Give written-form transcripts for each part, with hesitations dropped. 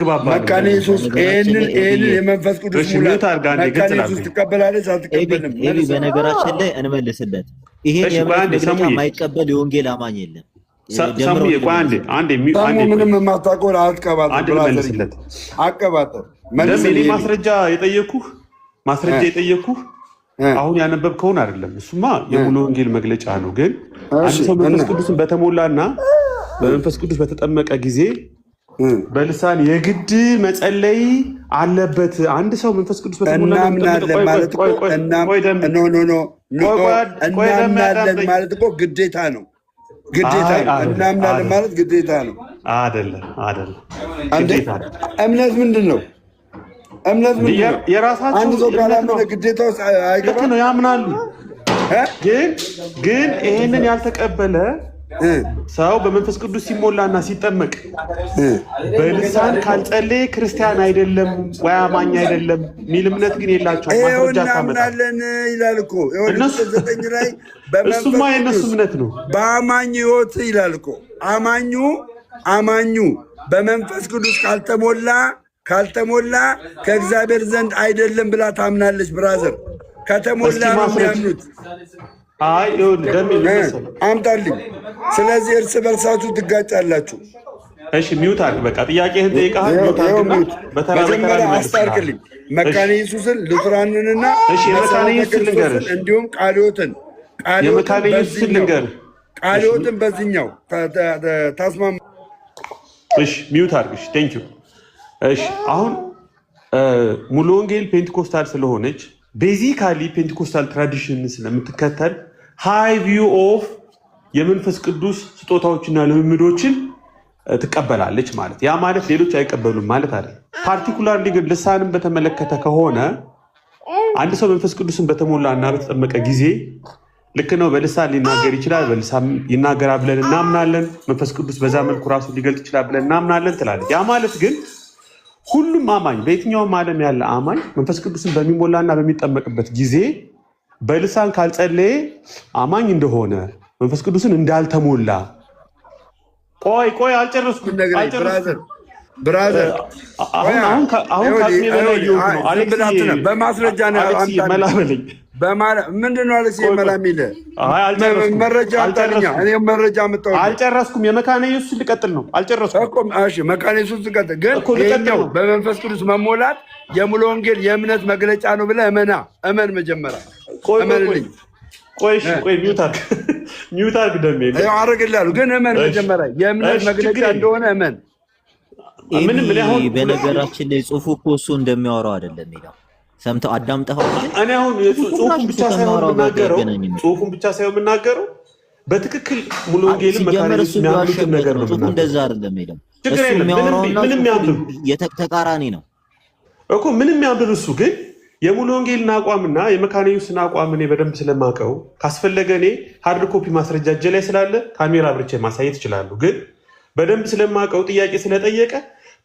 መካነ ኢየሱስ ይሄንን የመንፈስ ቅዱስ ሙላት መካነ ኢየሱስ ትቀበላለች አትቀበልም? በነገራችን ላይ እንመልስለት። ይሄን የእምነት መግለጫ የማይቀበል የወንጌል አማኝ የለም። ሰሙዬ አንዴ ምንም የማታውቀውን አትቀባጥር። አቀባጥር ማስረጃ የጠየኩህ አሁን ያነበብከውን አይደለም። እሱማ የሙሉ ወንጌል መግለጫ ነው። ግን አንድ ሰው መንፈስ ቅዱስን በተሞላና በመንፈስ ቅዱስ በተጠመቀ ጊዜ በልሳን የግድ መጸለይ አለበት። አንድ ሰው መንፈስ ቅዱስ በተሞላ እናምናለን ማለት እኮ ግዴታ ነው። እናምናለን ማለት ግዴታ ነው። አይደለም። እምነት ምንድን ነው? የራሳቸው አንድ ሰው ካላመነ ግዴታ ውስጥ አይገባም። ያምናሉ። ግን ይሄንን ያልተቀበለ ሰው በመንፈስ ቅዱስ ሲሞላና ሲጠመቅ በልሳን ካልጸለየ ክርስቲያን አይደለም ወይ አማኝ አይደለም የሚል እምነት ግን የላቸውም። ማስረጃ እናምናለን ይላል እኮ ዘጠኝ ላይ እሱማ የእነሱ እምነት ነው። በአማኝ ሕይወት ይላል እኮ አማኙ በመንፈስ ቅዱስ ካልተሞላ ከእግዚአብሔር ዘንድ አይደለም ብላ ታምናለች። ብራዘር ከተሞላ ነው የሚያምኑት። አምጣልኝ። ስለዚህ እርስ በርሳችሁ ትጋጫላችሁ። እሺ ሚውት አድርግ። በቃ ጥያቄህን ጠይቀሃል። መጀመሪያ አስታርቅልኝ መካነ ኢየሱስን ሉትራንንና እንዲሁም ቃልዮትን በዚህኛው ታስማማ። እሺ ሚውት አድርግ። እሺ ቴንክ ዩ። እሺ አሁን ሙሉ ወንጌል ፔንቴኮስታል ስለሆነች ቤዚካሊ ፔንቴኮስታል ትራዲሽን ስለምትከተል ሃይ ቪው ኦፍ የመንፈስ ቅዱስ ስጦታዎችና ልምምዶችን ትቀበላለች ማለት። ያ ማለት ሌሎች አይቀበሉም ማለት አይደለም። ፓርቲኩላርሊ ግን ልሳንን በተመለከተ ከሆነ አንድ ሰው መንፈስ ቅዱስን በተሞላና በተጠመቀ ጊዜ ልክ ነው፣ በልሳን ሊናገር ይችላል። በልሳን ይናገራል ብለን እናምናለን። መንፈስ ቅዱስ በዛ መልኩ ራሱ ሊገልጥ ይችላል ብለን እናምናለን ትላለች። ያ ማለት ግን ሁሉም አማኝ በየትኛውም ዓለም ያለ አማኝ መንፈስ ቅዱስን በሚሞላና በሚጠመቅበት ጊዜ በልሳን ካልጸለየ አማኝ እንደሆነ መንፈስ ቅዱስን እንዳልተሞላ። ቆይ አልጨረስኩም። ብራዘር አሁን ከአቅሜ በላይ እየሆንኩ ነው። አሌክስ በማስረጃ መላበለኝ ምንድን ነው? አሌክስ መላ የሚልህ መረጃ አልጠልኛ። እኔ መረጃ መጣሁ። አልጨረስኩም። የመካነ ኢየሱስ ልቀጥል ነው። አልጨረስኩም። እሺ መካነ ኢየሱስ ልቀጥል። ግን ይኸኛው በመንፈስ ቅዱስ መሞላት የሙሉ ወንጌል የእምነት መግለጫ ነው ብለህ እመን። መጀመሪያ እመንልኝ። ቆይ ሚውት አድርግ ደሜ አደርግልሃለሁ። ግን እመን መጀመሪያ የእምነት መግለጫ እንደሆነ እመን። በነገራችን ላይ ጽሁፉ እኮ እሱ እንደሚያወራው አይደለም የሚለው ሰምተው አዳምጠኸው። እኔ አሁን ጽሁፉን ብቻ ሳይሆን የምናገረው በትክክል ሙሉ ወንጌልን መካኒስ የሚያምኑትን ነገር ነው። ጽሁፉ እንደዛ አይደለም የሚለው እሱ የሚያወራውና ተቃራኒ ነው እኮ። ምንም ያንብብ እሱ። ግን የሙሉ ወንጌልን አቋምና የመካነ ኢየሱስን አቋም እኔ በደንብ ስለማውቀው ካስፈለገ እኔ ሃርድ ኮፒ ማስረጃ እጄ ላይ ስላለ ካሜራ አብርቼ ማሳየት ይችላሉ። ግን በደንብ ስለማውቀው ጥያቄ ስለጠየቀ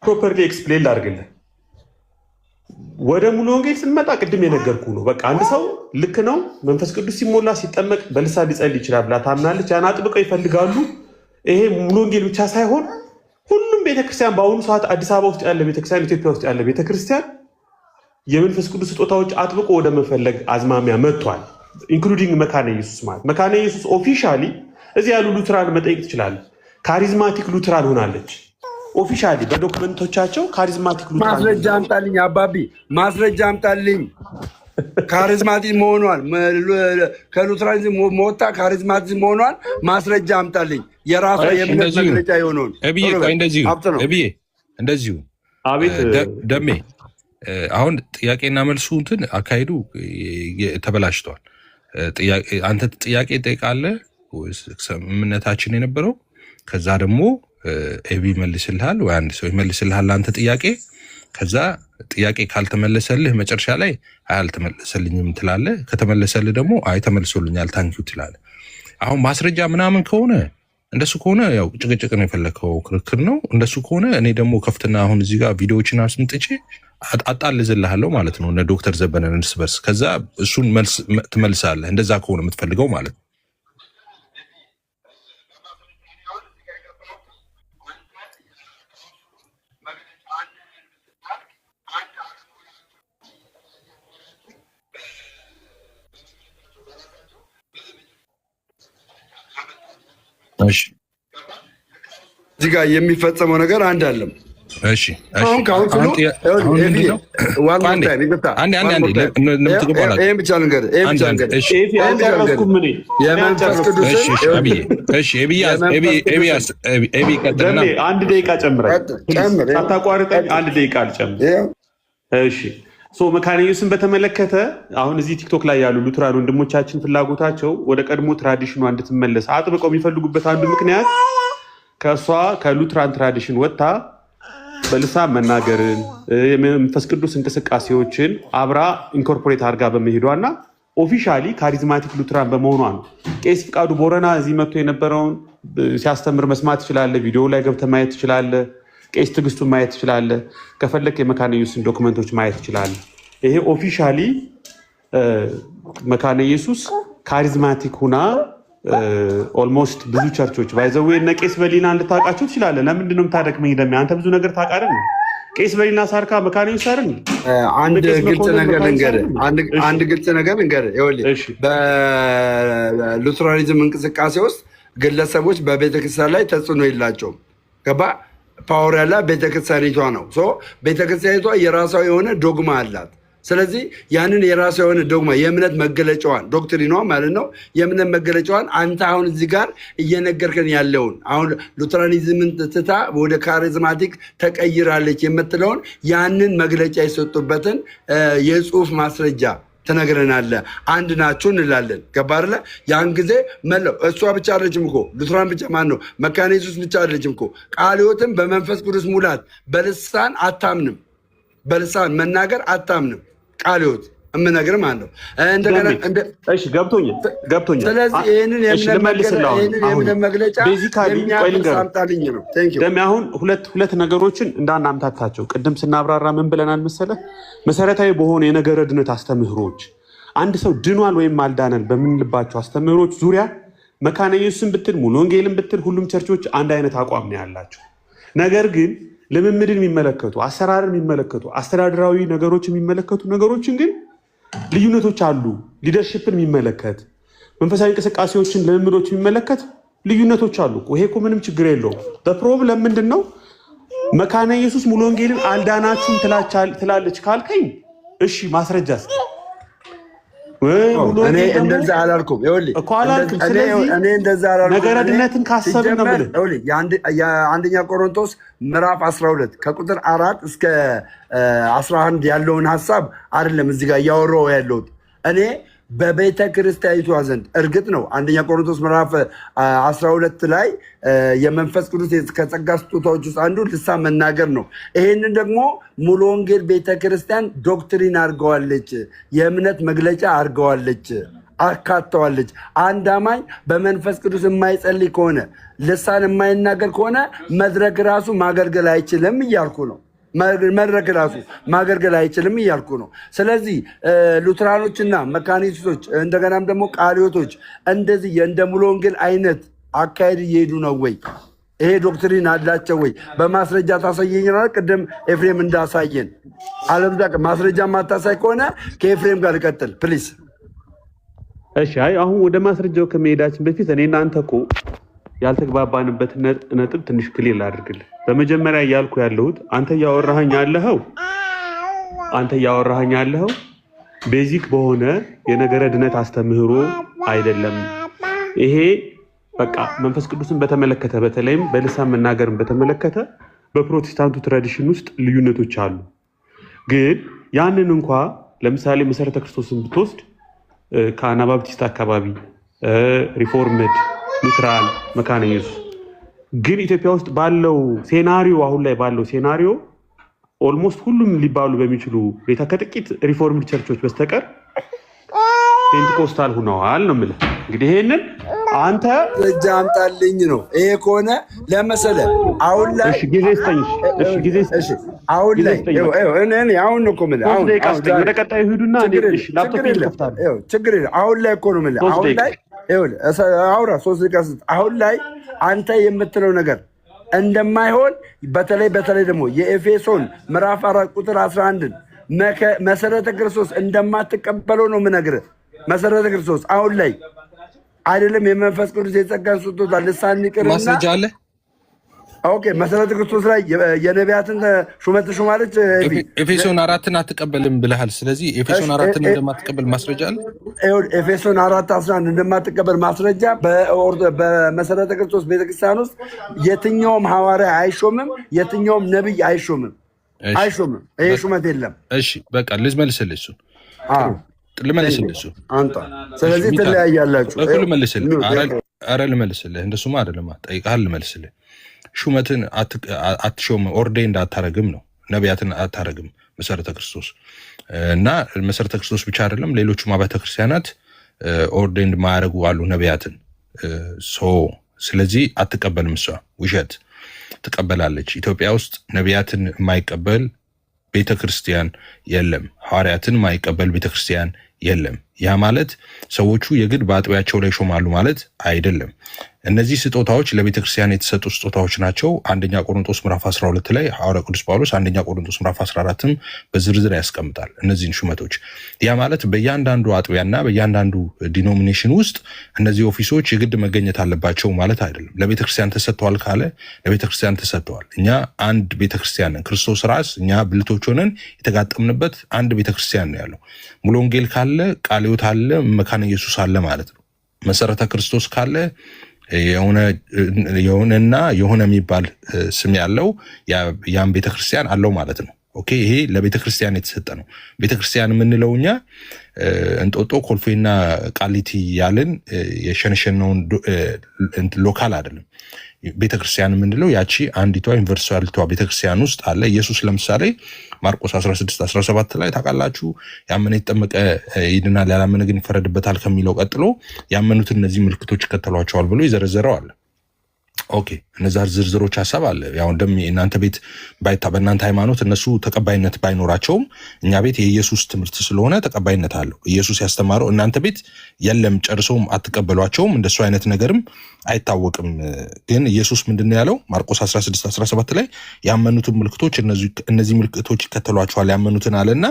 ፕሮፐርሊ ኤክስፕሌን ላድርግልህ። ወደ ሙሉ ወንጌል ስንመጣ ቅድም የነገርኩ ነው። በቃ አንድ ሰው ልክ ነው መንፈስ ቅዱስ ሲሞላ ሲጠመቅ በልሳን ሊጸልይ ይችላል ብላ ታምናለች። ያን አጥብቀው ይፈልጋሉ። ይሄ ሙሉ ወንጌል ብቻ ሳይሆን ሁሉም ቤተክርስቲያን በአሁኑ ሰዓት አዲስ አበባ ውስጥ ያለ ቤተክርስቲያን፣ ኢትዮጵያ ውስጥ ያለ ቤተክርስቲያን የመንፈስ ቅዱስ ስጦታዎች አጥብቆ ወደ መፈለግ አዝማሚያ መጥቷል። ኢንክሉዲንግ መካነ ኢየሱስ ማለት መካነ ኢየሱስ ኦፊሻሊ እዚህ ያሉ ሉትራን መጠየቅ ትችላለህ። ካሪዝማቲክ ሉትራን ሆናለች። ኦፊሻሊ በዶክመንቶቻቸው ካሪዝማቲክ ሉትራን። ማስረጃ አምጣልኝ አባቢ፣ ማስረጃ አምጣልኝ። ካሪዝማቲክ መሆኗን ከሉትራኒዝም ሞታ ካሪዝማቲክ መሆኗን ማስረጃ አምጣልኝ። የራሷ የእምነት መግለጫ የሆነውን እንደዚሁ አቤት ደሜ አሁን ጥያቄና መልሱ እንትን አካሄዱ ተበላሽተዋል። አንተ ጥያቄ ጠይቃለህ፣ እምነታችን የነበረው ከዛ ደግሞ ኤቢ ይመልስልሃል ወይ አንድ ሰው ይመልስልሃል አንተ ጥያቄ። ከዛ ጥያቄ ካልተመለሰልህ መጨረሻ ላይ አይ አልተመለሰልኝም ትላለህ። ከተመለሰልህ ደግሞ አይ ተመልሶልኛል ታንኪዩ ትላለህ። አሁን ማስረጃ ምናምን ከሆነ እንደሱ ከሆነ ያው ጭቅጭቅ ነው የፈለከው፣ ክርክር ነው። እንደሱ ከሆነ እኔ ደግሞ ከፍትና አሁን እዚህ ጋር ቪዲዮዎችን አስምጥቼ አጣልዝልሃለሁ ማለት ነው እነ ዶክተር ዘበነን እርስ በርስ። ከዛ እሱን መልስ ትመልሳለህ። እንደዛ ከሆነ የምትፈልገው ማለት ነው። እዚህ ጋር የሚፈጸመው ነገር አንድ አለም። እሺ አሁን ካውንስሉ ብቻ ነገር አንድ ደቂቃ ጨምረታቋርጠኝ፣ አንድ ደቂቃ አልጨምር። እሺ መካነ ኢየሱስን በተመለከተ አሁን እዚህ ቲክቶክ ላይ ያሉ ሉትራን ወንድሞቻችን ፍላጎታቸው ወደ ቀድሞ ትራዲሽኗ እንድትመለስ አጥብቀው የሚፈልጉበት አንዱ ምክንያት ከእሷ ከሉትራን ትራዲሽን ወጥታ በልሳን መናገርን የመንፈስ ቅዱስ እንቅስቃሴዎችን አብራ ኢንኮርፖሬት አድርጋ በመሄዷና ኦፊሻሊ ካሪዝማቲክ ሉትራን በመሆኗ ነው። ቄስ ፍቃዱ ቦረና እዚህ መጥቶ የነበረውን ሲያስተምር መስማት ትችላለህ። ቪዲዮ ላይ ገብተህ ማየት ትችላለህ። ቄስ ትዕግስቱን ማየት ትችላለህ። ከፈለክ የመካነ ኢየሱስን ዶክመንቶች ማየት ትችላለህ። ይሄ ኦፊሻሊ መካነ ኢየሱስ ካሪዝማቲክ ሁና ኦልሞስት ብዙ ቸርቾች ባይዘዌ እነ ቄስ በሊና እንድታውቃቸው ትችላለህ። ለምንድን ነው የምታደክመኝ? አንተ ብዙ ነገር ታውቃለህ። ቄስ በሊና ሳርካ መካነ ኢየሱስ አይደል? አንድ ግልጽ ነገር ልንገርህ። ይኸውልህ በሉትራኒዝም እንቅስቃሴ ውስጥ ግለሰቦች በቤተክርስቲያን ላይ ተጽዕኖ የላቸውም። ገባ? ፓወር ያላት ቤተክርስቲያኒቷ ነው። ቤተክርስቲያኒቷ የራሷ የሆነ ዶግማ አላት። ስለዚህ ያንን የራሷ የሆነ ዶግማ የእምነት መገለጫዋን ዶክትሪኗ ማለት ነው የእምነት መገለጫዋን አንተ አሁን እዚህ ጋር እየነገርከን ያለውን አሁን ሉትራኒዝምን ትታ ወደ ካሪዝማቲክ ተቀይራለች የምትለውን ያንን መግለጫ የሰጡበትን የጽሁፍ ማስረጃ ትነግረናለህ። አንድ ናችሁ እንላለን። ገባርለ ያን ጊዜ መለው እሷ ብቻ አይደለችም እኮ ሉትራን ብቻ ማን ነው መካነ ኢየሱስ ብቻ አይደለችም እኮ ቃለ ሕይወትም በመንፈስ ቅዱስ ሙላት በልሳን አታምንም፣ በልሳን መናገር አታምንም። ቃለ ሕይወት የምነግርህ ማለት ነው። እንደገና እሺ ገብቶኛል። ስለዚህ ይሄንን የእምነት መግለጫ የሚያሳምጣልኝ ነው። ደሜ አሁን ሁለት ነገሮችን እንዳናምታታቸው ቅድም ስናብራራ ምን ብለናል መሰለህ? መሰረታዊ በሆነ የነገረ ድነት አስተምህሮች አንድ ሰው ድኗል ወይም አልዳነን በምንልባቸው አስተምህሮች ዙሪያ መካነ ኢየሱስን ብትል ሙሉ ወንጌልን ብትል ሁሉም ቸርቾች አንድ አይነት አቋም ነው ያላቸው። ነገር ግን ልምምድን የሚመለከቱ አሰራርን የሚመለከቱ አስተዳደራዊ ነገሮች የሚመለከቱ ነገሮችን ግን ልዩነቶች አሉ። ሊደርሽፕን የሚመለከት መንፈሳዊ እንቅስቃሴዎችን ልምምዶች የሚመለከት ልዩነቶች አሉ። ይሄ እኮ ምንም ችግር የለውም። በፕሮብለም ምንድን ነው? መካነ ኢየሱስ ሙሉ ወንጌልን አልዳናችሁም ትላለች ካልከኝ እሺ ማስረጃ እስኪ። እኔ እንደዛ አላልኩም። ነገረ ድነትን ካሰብን ነው የምልህ። የአንደኛ ቆሮንቶስ ምዕራፍ 12 ከቁጥር 4 እስከ 11 ያለውን ሀሳብ አይደለም እዚህ ጋር እያወራሁ ያለሁት እኔ በቤተ ክርስቲያኒቷ ዘንድ እርግጥ ነው። አንደኛ ቆሮንቶስ ምዕራፍ 12 ላይ የመንፈስ ቅዱስ ከጸጋ ስጦታዎች ውስጥ አንዱ ልሳን መናገር ነው። ይሄንን ደግሞ ሙሉ ወንጌል ቤተ ክርስቲያን ዶክትሪን አድርገዋለች፣ የእምነት መግለጫ አድርገዋለች፣ አካተዋለች። አንድ አማኝ በመንፈስ ቅዱስ የማይጸልይ ከሆነ ልሳን የማይናገር ከሆነ መድረክ ራሱ ማገልገል አይችልም እያልኩ ነው። መድረክ ራሱ ማገልገል አይችልም እያልኩ ነው። ስለዚህ ሉትራኖችና መካኒስቶች እንደገናም ደግሞ ቃለ ሕይወቶች እንደዚህ እንደ ሙሉ ወንጌል አይነት አካሄድ እየሄዱ ነው ወይ? ይሄ ዶክትሪን አላቸው ወይ? በማስረጃ ታሳየኛል። ቅድም ኤፍሬም እንዳሳየን አለምዛ ማስረጃ ማታሳይ ከሆነ ከኤፍሬም ጋር ልቀጥል ፕሊዝ። እሺ፣ አሁን ወደ ማስረጃው ከመሄዳችን በፊት እኔ እናንተ እኮ ያልተግባባንበት ነጥብ ትንሽ ክሊር አድርግልህ። በመጀመሪያ እያልኩ ያለሁት አንተ እያወራኸኝ ያለኸው ቤዚክ በሆነ የነገረ ድነት አስተምህሮ አይደለም። ይሄ በቃ መንፈስ ቅዱስን በተመለከተ በተለይም በልሳን መናገርን በተመለከተ በፕሮቴስታንቱ ትራዲሽን ውስጥ ልዩነቶች አሉ። ግን ያንን እንኳ ለምሳሌ መሰረተ ክርስቶስን ብትወስድ ከአናባፕቲስት አካባቢ ሪፎርምድ፣ ሉትራን፣ መካነ ኢየሱስ ግን ኢትዮጵያ ውስጥ ባለው ሴናሪዮ አሁን ላይ ባለው ሴናሪዮ ኦልሞስት ሁሉም ሊባሉ በሚችሉ ሁኔታ ከጥቂት ሪፎርምድ ቸርቾች በስተቀር ፔንቴኮስታል ሆነዋል ነው የምልህ። እንግዲህ ይሄንን አንተ እጅ አምጣልኝ ነው። ይሄ ከሆነ ለመሰለ አሁን ላይ ጊዜ ስጠኝ። አሁን ላይ አሁን ነው እኮ የምልህ። አሁን ወደ ቀጣዩ ሂዱና ላፕቶፕ ይከፍታለሁ። ችግር የለም። አሁን ላይ እኮ ነው የምልህ። አሁን ላይ አውራ 3 ደቂቃ አሁን ላይ አንተ የምትለው ነገር እንደማይሆን በተለይ ደግሞ የኤፌሶን ምዕራፍ 4 ቁጥር 11ን መሰረተ ክርስቶስ እንደማትቀበለው ነው የምነግርህ። መሰረተ ክርስቶስ አሁን ላይ አይደለም የመንፈስ ቅዱስ የጸጋን ስጦታ ልሳን ይቅርና ማስረጃ አለ። ኦኬ መሰረተ ክርስቶስ ላይ የነቢያትን ሹመት ሹማለች። ኤፌሶን 4ን አትቀበልም ብለሃል። ስለዚህ ኤፌሶን 4ን እንደማትቀበል ማስረጃ አለ። ኤፌሶን 4:11 እንደማትቀበል ማስረጃ በመሰረተ ክርስቶስ ቤተክርስቲያን ውስጥ የትኛውም ሐዋርያ አይሾምም፣ የትኛውም ነብይ አይሾምም። ይሄ ሹመት የለም። እሺ በቃ ልመልስልህ እሱን ልመልስልህ እሱ አንተ ስለዚህ ትለያያላችሁ እኮ ልመልስልህ። ኧረ ልመልስልህ እንደሱማ አይደለም። ጠይቀሃል ልመልስልህ። ሹመትን አትሾም ኦርዴንድ አታረግም ነው። ነቢያትን አታረግም መሰረተ ክርስቶስ እና መሰረተ ክርስቶስ ብቻ አይደለም ሌሎቹም አብያተ ክርስቲያናት ኦርዴንድ ማያረጉ አሉ ነቢያትን። ስለዚህ አትቀበልም። እሷ ውሸት ትቀበላለች። ኢትዮጵያ ውስጥ ነቢያትን የማይቀበል ቤተክርስቲያን የለም። ሐዋርያትን የማይቀበል ቤተክርስቲያን የለም። ያ ማለት ሰዎቹ የግድ በአጥቢያቸው ላይ ሾማሉ ማለት አይደለም። እነዚህ ስጦታዎች ለቤተ ክርስቲያን የተሰጡ ስጦታዎች ናቸው። አንደኛ ቆሮንቶስ ምዕራፍ 12 ላይ ሐዋርያ ቅዱስ ጳውሎስ አንደኛ ቆሮንቶስ ምዕራፍ 14ም በዝርዝር ያስቀምጣል እነዚህን ሹመቶች። ያ ማለት በእያንዳንዱ አጥቢያና በእያንዳንዱ ዲኖሚኔሽን ውስጥ እነዚህ ኦፊሶች የግድ መገኘት አለባቸው ማለት አይደለም። ለቤተ ክርስቲያን ተሰጥተዋል ካለ ለቤተ ክርስቲያን ተሰጥተዋል። እኛ አንድ ቤተ ክርስቲያን ነን። ክርስቶስ ራስ እኛ ብልቶች ሆነን የተጋጠምንበት አንድ ቤተ ክርስቲያን ነው ያለው። ሙሉ ወንጌል ካለ ቃለ ሕይወት አለ፣ መካነ ኢየሱስ አለ ማለት ነው። መሰረተ ክርስቶስ ካለ የሆነና የሆነ የሚባል ስም ያለው ያን ቤተክርስቲያን አለው ማለት ነው። ኦኬ ይሄ ለቤተክርስቲያን የተሰጠ ነው። ቤተክርስቲያን የምንለው እኛ እንጦጦ ኮልፌና ቃሊቲ ያልን የሸነሸነውን ሎካል አይደለም። ቤተክርስቲያን የምንለው ያቺ አንዲቷ ዩኒቨርሳሊቷ ቤተክርስቲያን ውስጥ አለ። ኢየሱስ ለምሳሌ ማርቆስ 16:17 ላይ ታውቃላችሁ፣ ያመነ የተጠመቀ ይድናል ያላመነ ግን ይፈረድበታል ከሚለው ቀጥሎ ያመኑትን እነዚህ ምልክቶች ይከተሏቸዋል ብሎ ይዘረዘረው አለ። ኦኬ እነዛ ዝርዝሮች ሀሳብ አለ። ያው እናንተ ቤት በእናንተ ሃይማኖት እነሱ ተቀባይነት ባይኖራቸውም እኛ ቤት የኢየሱስ ትምህርት ስለሆነ ተቀባይነት አለው። ኢየሱስ ያስተማረው እናንተ ቤት የለም ጨርሶም አትቀበሏቸውም። እንደሱ አይነት ነገርም አይታወቅም። ግን ኢየሱስ ምንድን ነው ያለው? ማርቆስ 16:17 ላይ ያመኑትን ምልክቶች እነዚህ ምልክቶች ይከተሏቸዋል ያመኑትን አለና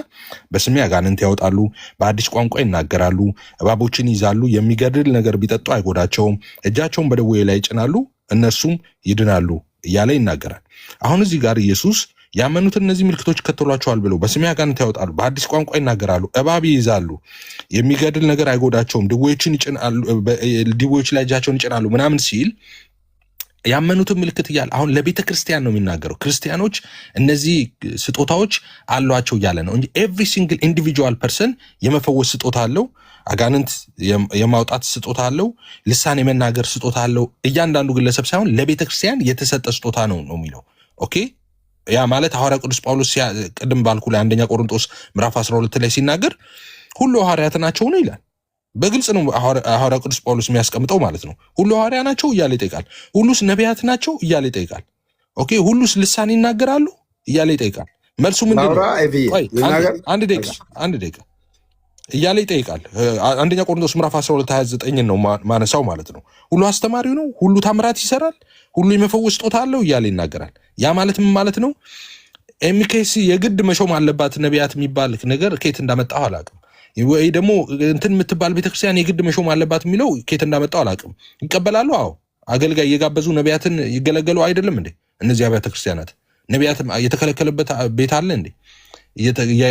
በስሜ አጋንንት ያወጣሉ፣ በአዲስ ቋንቋ ይናገራሉ፣ እባቦችን ይዛሉ፣ የሚገድል ነገር ቢጠጡ አይጎዳቸውም፣ እጃቸውን በደዌ ላይ ይጭናሉ እነርሱም ይድናሉ እያለ ይናገራል። አሁን እዚህ ጋር ኢየሱስ ያመኑትን እነዚህ ምልክቶች ይከተሏቸዋል ብለው በስሜ አጋንንት ያወጣሉ፣ በአዲስ ቋንቋ ይናገራሉ፣ እባብ ይይዛሉ፣ የሚገድል ነገር አይጎዳቸውም፣ ድዌዎች ላይ እጃቸውን ይጭናሉ ምናምን ሲል ያመኑትን ምልክት እያለ አሁን ለቤተ ክርስቲያን ነው የሚናገረው። ክርስቲያኖች እነዚህ ስጦታዎች አሏቸው እያለ ነው እንጂ ኤቭሪ ሲንግል ኢንዲቪጁዋል ፐርሰን የመፈወስ ስጦታ አለው፣ አጋንንት የማውጣት ስጦታ አለው፣ ልሳን የመናገር ስጦታ አለው። እያንዳንዱ ግለሰብ ሳይሆን ለቤተ ክርስቲያን የተሰጠ ስጦታ ነው የሚለው። ኦኬ ያ ማለት ሐዋርያ ቅዱስ ጳውሎስ ቅድም ባልኩ ላይ አንደኛ ቆሮንቶስ ምዕራፍ 12 ላይ ሲናገር ሁሉ ሐዋርያት ናቸው ነው ይላል። በግልጽ ነው ሐዋርያ ቅዱስ ጳውሎስ የሚያስቀምጠው ማለት ነው። ሁሉ ሐዋርያ ናቸው እያለ ይጠይቃል። ሁሉስ ነቢያት ናቸው እያለ ይጠይቃል። ኦኬ ሁሉስ ልሳን ይናገራሉ እያለ ይጠይቃል። መልሱ ምንድን ነው? አንድ ደቂቃ እያለ ይጠይቃል። አንደኛ ቆሮንቶስ ምዕራፍ 12:29 ነው ማነሳው ማለት ነው። ሁሉ አስተማሪው ነው፣ ሁሉ ታምራት ይሰራል፣ ሁሉ የመፈወስ ስጦታ አለው እያለ ይናገራል። ያ ማለት ምን ማለት ነው? ኤምኬሲ የግድ መሾም አለባት ነቢያት የሚባል ነገር ኬት እንዳመጣው አላውቅም። ወይ ደግሞ እንትን የምትባል ቤተክርስቲያን የግድ መሾም አለባት የሚለው ኬት እንዳመጣው አላውቅም። ይቀበላሉ። አዎ አገልጋይ እየጋበዙ ነቢያትን ይገለገሉ አይደለም እንዴ? እነዚህ አብያተ ክርስቲያናት ነቢያት የተከለከለበት ቤት አለ እንዴ?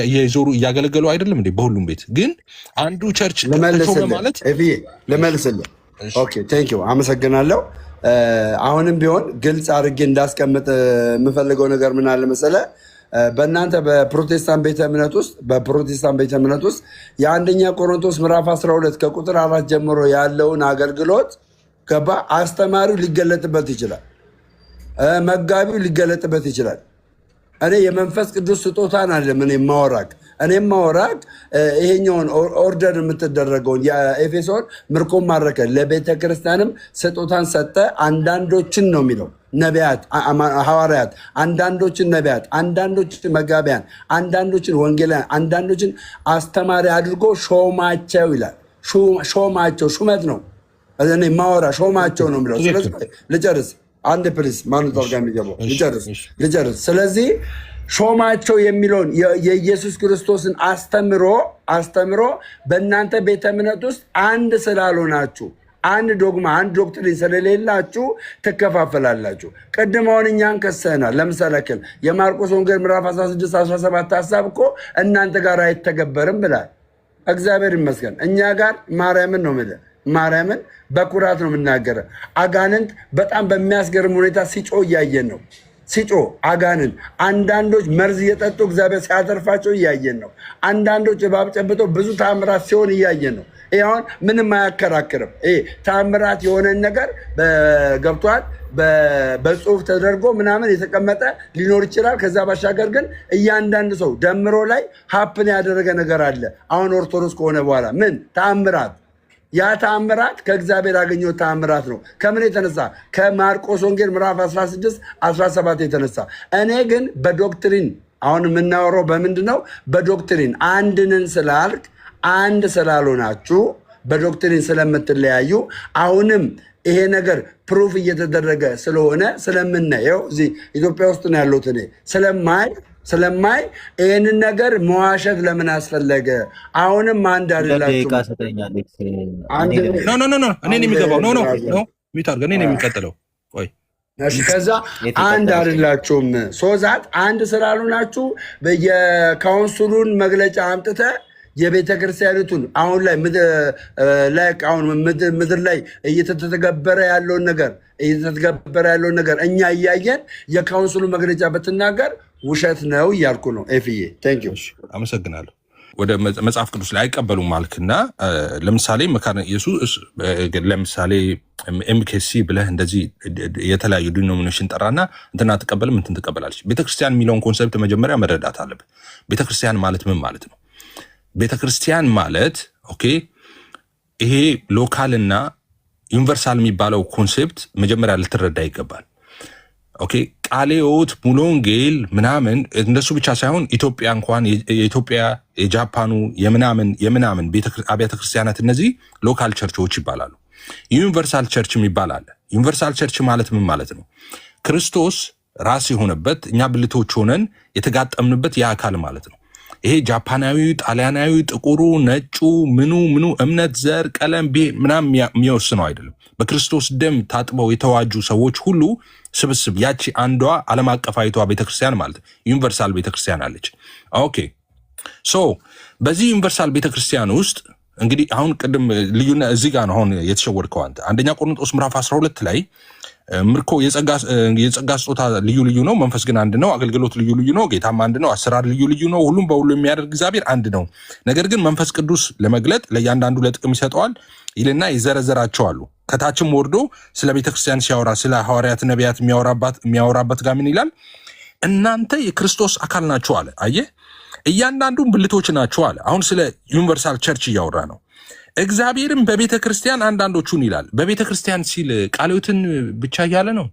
እየዞሩ እያገለገሉ አይደለም እንዴ? በሁሉም ቤት ግን አንዱ ቸርች ማለት ልመልስልህ። ኦኬ ቴንክ ዩ አመሰግናለሁ። አሁንም ቢሆን ግልጽ አድርጌ እንዳስቀምጥ የምፈልገው ነገር ምን አለ መሰለህ? በእናንተ በፕሮቴስታንት ቤተ እምነት ውስጥ የአንደኛ ቆሮንቶስ ምዕራፍ 12 ከቁጥር 4 ጀምሮ ያለውን አገልግሎት ገባ አስተማሪው ሊገለጥበት ይችላል፣ መጋቢው ሊገለጥበት ይችላል። እኔ የመንፈስ ቅዱስ ስጦታን አለም እኔ ማወራቅ ይሄኛውን ኦርደር የምትደረገውን የኤፌሶን ምርኮን ማረከ ለቤተ ክርስቲያንም ስጦታን ሰጠ። አንዳንዶችን ነው የሚለው ነቢያት፣ ሐዋርያት፣ አንዳንዶችን ነቢያት፣ አንዳንዶችን መጋቢያን፣ አንዳንዶችን ወንጌላውያን፣ አንዳንዶችን አስተማሪ አድርጎ ሾማቸው ይላል። ሾማቸው ሹመት ነው እኔ ማወራ ሾማቸው ነው የሚለው። ስለዚህ ልጨርስ አንድ ፕሊስ ማኑ ጣልቃ የሚገባው ልጨርስ። ስለዚህ ሾማቸው የሚለውን የኢየሱስ ክርስቶስን አስተምሮ በእናንተ ቤተ እምነት ውስጥ አንድ ስላልሆናችሁ አንድ ዶግማ አንድ ዶክትሪን ስለሌላችሁ ትከፋፈላላችሁ። ቅድም አሁን እኛን ከሰናል። ለምሳሌ ያክል የማርቆስ ወንጌል ምዕራፍ 16 17 ሀሳብ እኮ እናንተ ጋር አይተገበርም ብላል። እግዚአብሔር ይመስገን እኛ ጋር ማርያምን ነው የምልህ፣ ማርያምን በኩራት ነው የምናገረው። አጋንንት በጣም በሚያስገርም ሁኔታ ሲጮ እያየን ነው። ሲጮ አጋንን አንዳንዶች መርዝ እየጠጡ እግዚአብሔር ሲያተርፋቸው እያየን ነው። አንዳንዶች እባብ ጨብጠው ብዙ ታምራት ሲሆን እያየን ነው። ይህ አሁን ምንም አያከራክርም። ታምራት የሆነን ነገር ገብቷል በጽሁፍ ተደርጎ ምናምን የተቀመጠ ሊኖር ይችላል። ከዛ ባሻገር ግን እያንዳንዱ ሰው ደምሮ ላይ ሀፕን ያደረገ ነገር አለ። አሁን ኦርቶዶክስ ከሆነ በኋላ ምን ታምራት፣ ያ ታምራት ከእግዚአብሔር ያገኘው ታምራት ነው። ከምን የተነሳ? ከማርቆስ ወንጌል ምዕራፍ 16 17 የተነሳ። እኔ ግን በዶክትሪን አሁን የምናወራው በምንድን ነው? በዶክትሪን አንድንን ስላልክ አንድ ስላልሆናችሁ በዶክትሪን ስለምትለያዩ አሁንም ይሄ ነገር ፕሩፍ እየተደረገ ስለሆነ ስለምናየው እዚህ ኢትዮጵያ ውስጥ ነው ያለሁት እኔ ስለማይ ይህንን ነገር መዋሸት ለምን አስፈለገ? አሁንም አንድ አይደላችሁ። እኔ የሚገባው እኔ የሚቀጥለው ቆይ ከዛ አንድ አይደላችሁም። ሶዛት አንድ ስላልሆናችሁ የካውንስሉን መግለጫ አምጥተ የቤተ ክርስቲያኒቱን አሁን ላይ ምድር ላይ እየተተገበረ ያለውን ነገር እኛ እያየን የካውንስሉ መግለጫ በትናገር ውሸት ነው እያልኩ ነው። ኤፍዬ ቴንክ ዩ አመሰግናለሁ። ወደ መጽሐፍ ቅዱስ ላይ አይቀበሉም ማልክና ለምሳሌ መካነ ኢየሱስ ለምሳሌ ኤምኬሲ ብለህ እንደዚህ የተለያዩ ዲኖሚኔሽን ጠራና እንትና አትቀበልም እንትን ትቀበላለች። ቤተክርስቲያን የሚለውን ኮንሰፕት መጀመሪያ መረዳት አለብን። ቤተክርስቲያን ማለት ምን ማለት ነው? ቤተክርስቲያን ማለት ኦኬ ይሄ ሎካልና ዩኒቨርሳል የሚባለው ኮንሴፕት መጀመሪያ ልትረዳ ይገባል። ኦኬ ቃለ ሕይወት ሙሉ ወንጌል ምናምን እንደሱ ብቻ ሳይሆን ኢትዮጵያ እንኳን የኢትዮጵያ የጃፓኑ የምናምን አብያተ ክርስቲያናት እነዚህ ሎካል ቸርቾች ይባላሉ። ዩኒቨርሳል ቸርች የሚባል አለ። ዩኒቨርሳል ቸርች ማለት ምን ማለት ነው? ክርስቶስ ራስ የሆነበት እኛ ብልቶች ሆነን የተጋጠምንበት የአካል ማለት ነው። ይሄ ጃፓናዊ፣ ጣሊያናዊ፣ ጥቁሩ፣ ነጩ ምኑ እምነት፣ ዘር፣ ቀለም ምናምን የሚወስነው አይደለም። በክርስቶስ ደም ታጥበው የተዋጁ ሰዎች ሁሉ ስብስብ ያቺ አንዷ ዓለም አቀፋዊቷ ቤተክርስቲያን ማለት ዩኒቨርሳል ቤተክርስቲያን አለች። ኦኬ ሶ በዚህ ዩኒቨርሳል ቤተክርስቲያን ውስጥ እንግዲህ አሁን ቅድም ልዩነት እዚህ ጋር ነው አሁን የተሸወድከው አንተ። አንደኛ ቆሮንቶስ ምዕራፍ 12 ላይ ምርኮ የጸጋ ስጦታ ልዩ ልዩ ነው፣ መንፈስ ግን አንድ ነው። አገልግሎት ልዩ ልዩ ነው፣ ጌታም አንድ ነው። አሰራር ልዩ ልዩ ነው፣ ሁሉም በሁሉ የሚያደርግ እግዚአብሔር አንድ ነው። ነገር ግን መንፈስ ቅዱስ ለመግለጥ ለእያንዳንዱ ለጥቅም ይሰጠዋል ይልና ይዘረዘራቸዋሉ። ከታችም ወርዶ ስለ ቤተክርስቲያን ሲያወራ ስለ ሐዋርያት ነቢያት የሚያወራበት ጋር ምን ይላል? እናንተ የክርስቶስ አካል ናችሁ አለ። አየህ፣ እያንዳንዱም ብልቶች ናችሁ አለ። አሁን ስለ ዩኒቨርሳል ቸርች እያወራ ነው። እግዚአብሔርም በቤተ ክርስቲያን አንዳንዶቹን ይላል። በቤተ ክርስቲያን ሲል ቃለ ሕይወትን ብቻ እያለ ነው?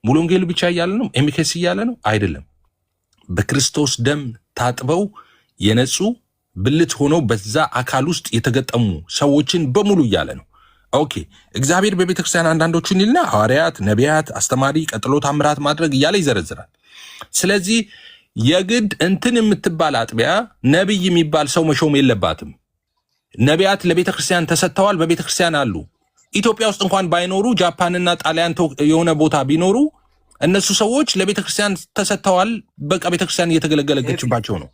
ሙሉ ወንጌል ብቻ እያለ ነው? ኤምኬስ እያለ ነው? አይደለም። በክርስቶስ ደም ታጥበው የነጹ ብልት ሆነው በዛ አካል ውስጥ የተገጠሙ ሰዎችን በሙሉ እያለ ነው። ኦኬ እግዚአብሔር በቤተ ክርስቲያን አንዳንዶቹን ይልና ሐዋርያት፣ ነቢያት፣ አስተማሪ፣ ቀጥሎ ታምራት ማድረግ እያለ ይዘረዝራል። ስለዚህ የግድ እንትን የምትባል አጥቢያ ነቢይ የሚባል ሰው መሾም የለባትም። ነቢያት ለቤተ ክርስቲያን ተሰጥተዋል፣ በቤተ ክርስቲያን አሉ። ኢትዮጵያ ውስጥ እንኳን ባይኖሩ ጃፓንና ጣሊያን የሆነ ቦታ ቢኖሩ እነሱ ሰዎች ለቤተ ክርስቲያን ተሰጥተዋል። በቃ ቤተ ክርስቲያን እየተገለገለችባቸው ነው።